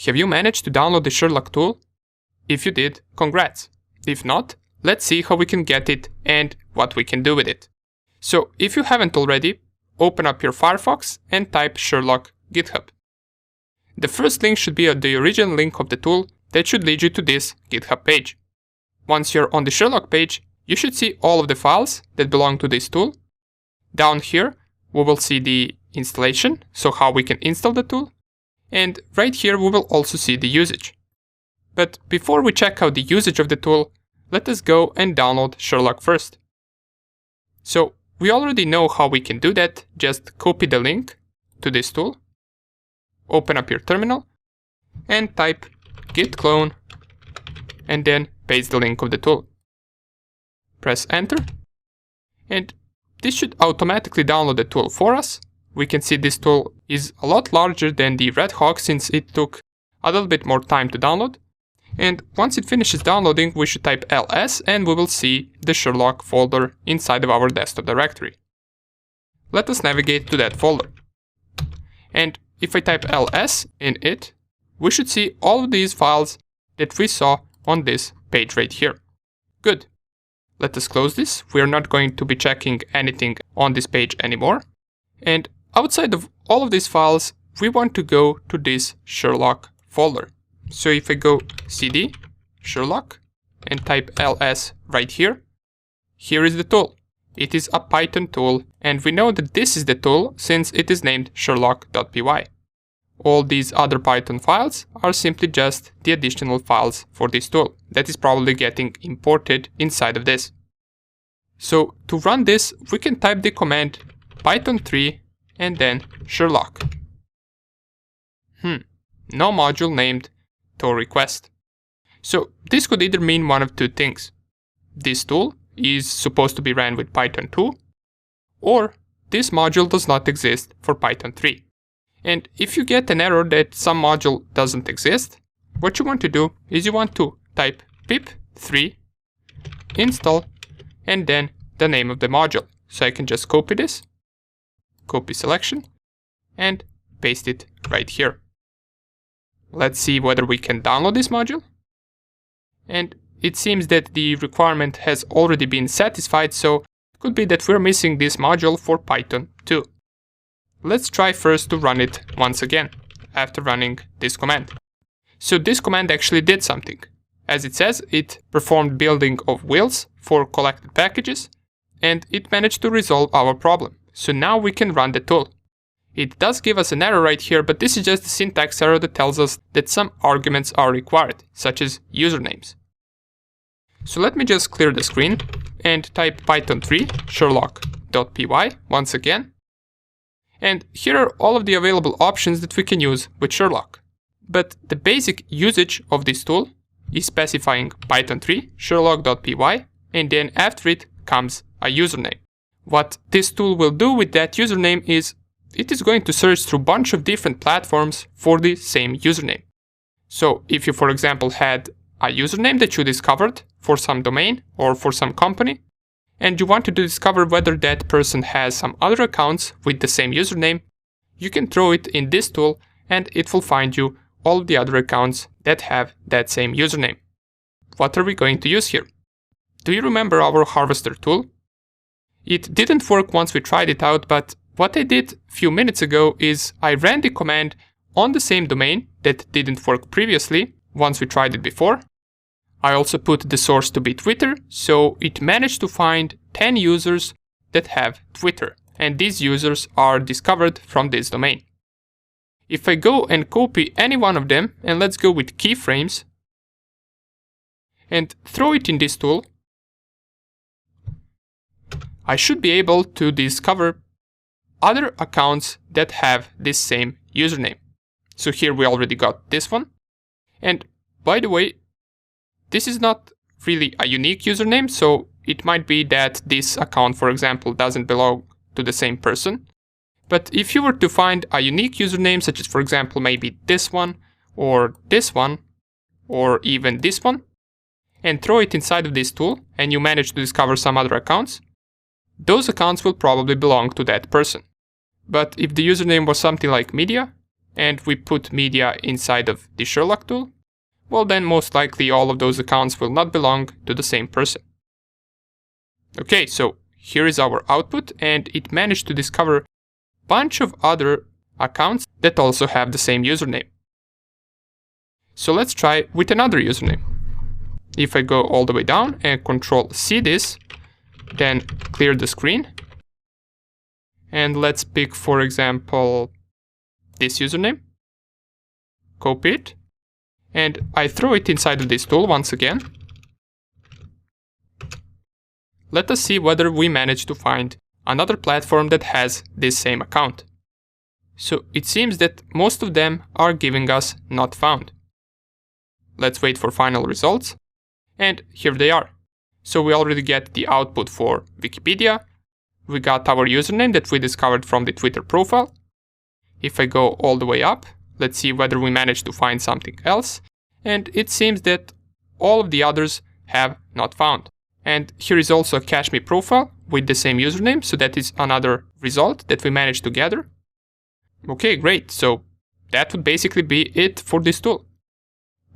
Have you managed to download the Sherlock tool? If you did, congrats. If not, let's see how we can get it and what we can do with it. So if you haven't already, open up your Firefox and type Sherlock GitHub. The first link should be the original link of the tool that should lead you to this GitHub page. Once you're on the Sherlock page, you should see all of the files that belong to this tool. Down here, we will see the installation, so how we can install the tool. And right here, we will also see the usage. But before we check out the usage of the tool, let us go and download Sherlock first. So we already know how we can do that. Just copy the link to this tool, open up your terminal, and type git clone, and then paste the link of the tool. Press enter, and this should automatically download the tool for us. We can see this tool is a lot larger than the Red Hawk since it took a little bit more time to download. And once it finishes downloading, we should type ls and we will see the Sherlock folder inside of our desktop directory. Let us navigate to that folder. And if I type ls in it, we should see all of these files that we saw on this page right here. Good. Let us close this. We are not going to be checking anything on this page anymore. And outside of all of these files, we want to go to this Sherlock folder. So if I go cd Sherlock and type ls right here, here is the tool. It is a Python tool, and we know that this is the tool since it is named sherlock.py. All these other Python files are simply just the additional files for this tool that is probably getting imported inside of this. So to run this, we can type the command python3 and then Sherlock. No module named tool request. So this could either mean one of two things. This tool is supposed to be ran with Python 2, or this module does not exist for Python 3. And if you get an error that some module doesn't exist, what you want to do is you want to type pip3 install and then the name of the module. So I can just copy this, copy selection, and paste it right here. Let's see whether we can download this module. And it seems that the requirement has already been satisfied, so it could be that we're missing this module for Python 2. Let's try first to run it once again, after running this command. So this command actually did something. As it says, it performed building of wheels for collected packages, and it managed to resolve our problem. So now we can run the tool. It does give us an error right here, but this is just a syntax error that tells us that some arguments are required, such as usernames. So let me just clear the screen and type python3 sherlock.py once again. And here are all of the available options that we can use with Sherlock. But the basic usage of this tool is specifying python3 sherlock.py, and then after it comes a username. What this tool will do with that username is it is going to search through a bunch of different platforms for the same username. So if you, for example, had a username that you discovered for some domain or for some company, and you wanted to discover whether that person has some other accounts with the same username, you can throw it in this tool and it will find you all of the other accounts that have that same username. What are we going to use here? Do you remember our harvester tool? It didn't work once we tried it out, but what I did a few minutes ago is I ran the command on the same domain that didn't work previously once we tried it before. I also put the source to be Twitter, so it managed to find 10 users that have Twitter, and these users are discovered from this domain. If I go and copy any one of them, and let's go with keyframes, and throw it in this tool, I should be able to discover other accounts that have this same username. So here we already got this one. And by the way, this is not really a unique username, so it might be that this account, for example, doesn't belong to the same person. But if you were to find a unique username, such as, for example, maybe this one, or even this one, and throw it inside of this tool, and you manage to discover some other accounts, those accounts will probably belong to that person. But if the username was something like media, and we put media inside of the Sherlock tool, well then most likely all of those accounts will not belong to the same person. Okay, so here is our output, and it managed to discover a bunch of other accounts that also have the same username. So let's try with another username. If I go all the way down and Control-C this, then clear the screen. And let's pick, for example, this username. Copy it. And I throw it inside of this tool once again. Let us see whether we manage to find another platform that has this same account. So it seems that most of them are giving us not found. Let's wait for final results. And here they are. So we already get the output for Wikipedia. We got our username that we discovered from the Twitter profile. If I go all the way up, let's see whether we manage to find something else. And it seems that all of the others have not found. And here is also a Catch Me profile with the same username. So that is another result that we managed to gather. Okay, great. So that would basically be it for this tool.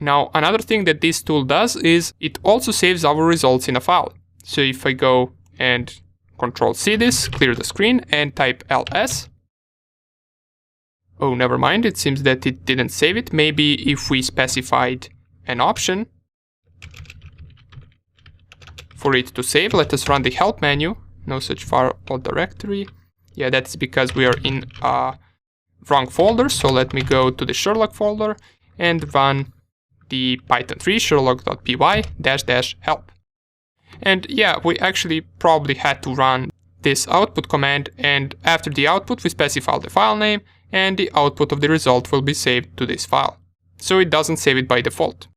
Now, another thing that this tool does is it also saves our results in a file. So if I go and Control-C this, clear the screen, and type ls. Oh, never mind, it seems that it didn't save it. Maybe if we specified an option for it to save, let us run the help menu. No such file or directory. Yeah, that's because we are in a wrong folder. So let me go to the Sherlock folder and run the Python 3 sherlock.py --help. And yeah, we actually probably had to run this output command, and after the output we specify the file name, and the output of the result will be saved to this file. So it doesn't save it by default.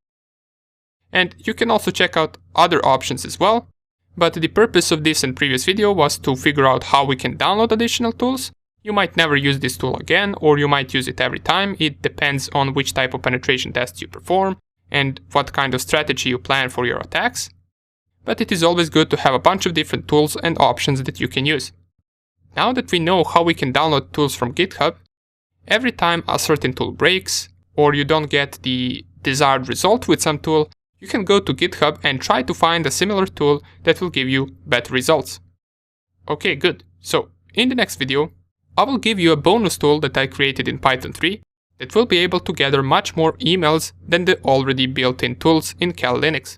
And you can also check out other options as well, but the purpose of this and previous video was to figure out how we can download additional tools. You might never use this tool again, or you might use it every time. It depends on which type of penetration tests you perform and what kind of strategy you plan for your attacks. But it is always good to have a bunch of different tools and options that you can use. Now that we know how we can download tools from GitHub, every time a certain tool breaks or you don't get the desired result with some tool, you can go to GitHub and try to find a similar tool that will give you better results. Okay, good. So in the next video, I will give you a bonus tool that I created in Python 3 that will be able to gather much more emails than the already built-in tools in Cal Linux.